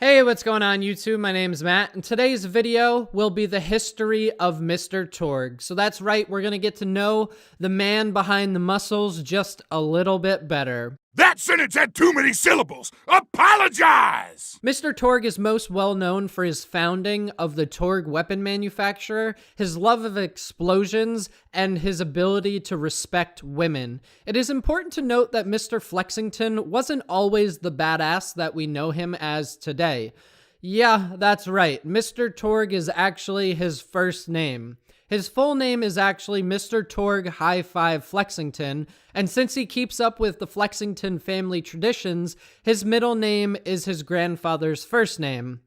Hey, what's going on YouTube? My name is Matt, and today's video will be the history of Mr. Torgue. So that's right, we're going to get to know the man behind the muscles just a little bit better. That sentence had too many syllables! Apologize! Mr. Torgue is most well known for his founding of the Torgue weapon manufacturer, his love of explosions, and his ability to respect women. It is important to note that Mr. Flexington wasn't always the badass that we know him as today. Yeah, that's right. Mr. Torgue is actually his first name. His full name is actually Mr. Torgue High Five Flexington, and since he keeps up with the Flexington family traditions, his middle name is his grandfather's first name.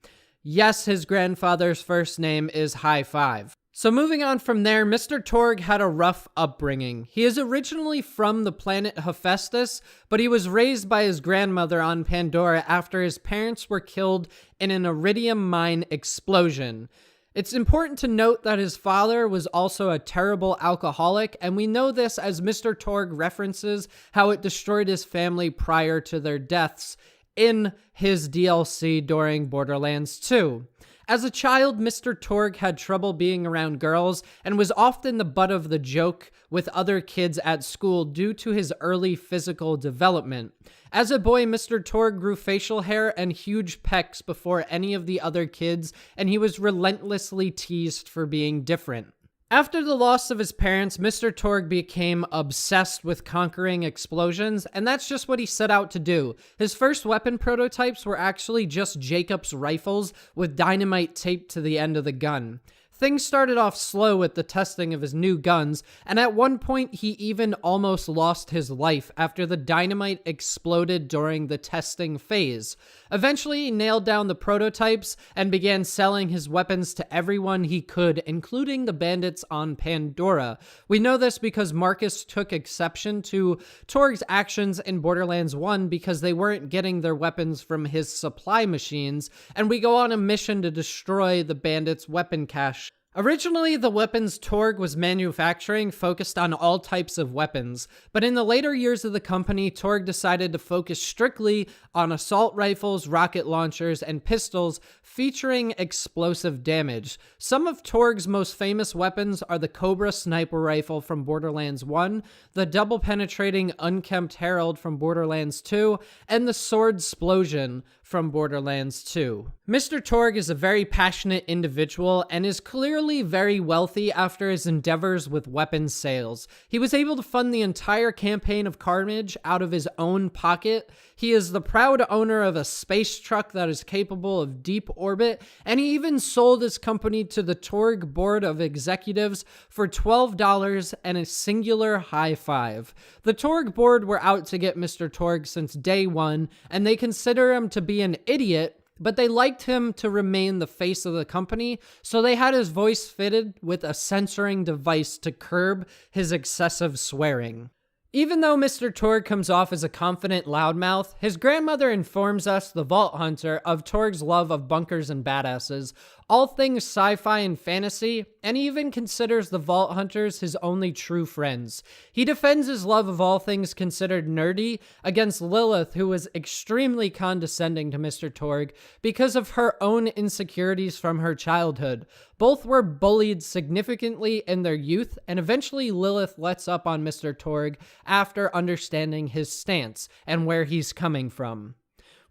Yes, his grandfather's first name is High Five. So moving on from there, Mr. Torgue had a rough upbringing. He is originally from the planet Hephaestus, but he was raised by his grandmother on Pandora after his parents were killed in an iridium mine explosion. It's important to note that his father was also a terrible alcoholic, and we know this as Mr. Torgue references how it destroyed his family prior to their deaths in his DLC during Borderlands 2. As a child, Mr. Torgue had trouble being around girls and was often the butt of the joke with other kids at school due to his early physical development. As a boy, Mr. Torgue grew facial hair and huge pecs before any of the other kids, and he was relentlessly teased for being different. After the loss of his parents, Mr. Torgue became obsessed with conquering explosions, and that's just what he set out to do. His first weapon prototypes were actually just Jacob's rifles with dynamite taped to the end of the gun. Things started off slow with the testing of his new guns, and at one point he even almost lost his life after the dynamite exploded during the testing phase. Eventually, he nailed down the prototypes and began selling his weapons to everyone he could, including the bandits on Pandora. We know this because Marcus took exception to Torgue's actions in Borderlands 1 because they weren't getting their weapons from his supply machines, and we go on a mission to destroy the bandits' weapon cache. Originally, the weapons Torgue was manufacturing focused on all types of weapons, but in the later years of the company, Torgue decided to focus strictly on assault rifles, rocket launchers, and pistols featuring explosive damage. Some of Torgue's most famous weapons are the Cobra sniper rifle from Borderlands 1, the double-penetrating unkempt Herald from Borderlands 2, and the sword Splosion from Borderlands 2. Mr. Torgue is a very passionate individual and is clearly very wealthy after his endeavors with weapons sales. He was able to fund the entire campaign of Carnage out of his own pocket. He is the proud owner of a space truck that is capable of deep orbit, and he even sold his company to the Torgue board of executives for $12 and a singular high five. The Torgue board were out to get Mr. Torgue since day one, and they consider him to be an idiot, but they liked him to remain the face of the company, so they had his voice fitted with a censoring device to curb his excessive swearing. Even though Mr. Torgue comes off as a confident loudmouth, his grandmother informs us, the Vault Hunter, of Torgue's love of bunkers and badasses, all things sci-fi and fantasy, and he even considers the Vault Hunters his only true friends. He defends his love of all things considered nerdy against Lilith, who was extremely condescending to Mr. Torgue because of her own insecurities from her childhood. Both were bullied significantly in their youth, and eventually Lilith lets up on Mr. Torgue after understanding his stance and where he's coming from.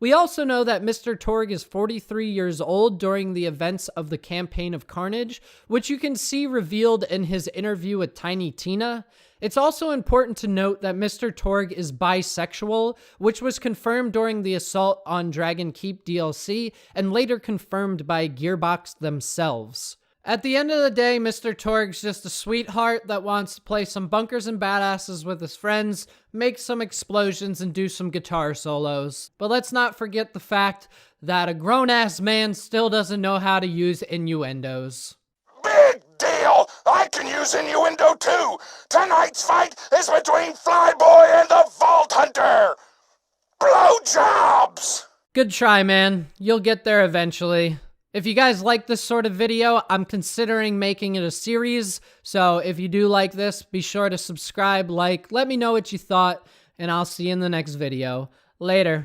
We also know that Mr. Torgue is 43 years old during the events of the Campaign of Carnage, which you can see revealed in his interview with Tiny Tina. It's also important to note that Mr. Torgue is bisexual, which was confirmed during the Assault on Dragon Keep DLC and later confirmed by Gearbox themselves. At the end of the day, Mr. Torgue's just a sweetheart that wants to play some bunkers and badasses with his friends, make some explosions, and do some guitar solos. But let's not forget the fact that a grown-ass man still doesn't know how to use innuendos. Big deal! I can use innuendo too! Tonight's fight is between Flyboy and the Vault Hunter! Blowjobs! Good try, man. You'll get there eventually. If you guys like this sort of video, I'm considering making it a series, so if you do like this, be sure to subscribe, like, let me know what you thought, and I'll see you in the next video. Later.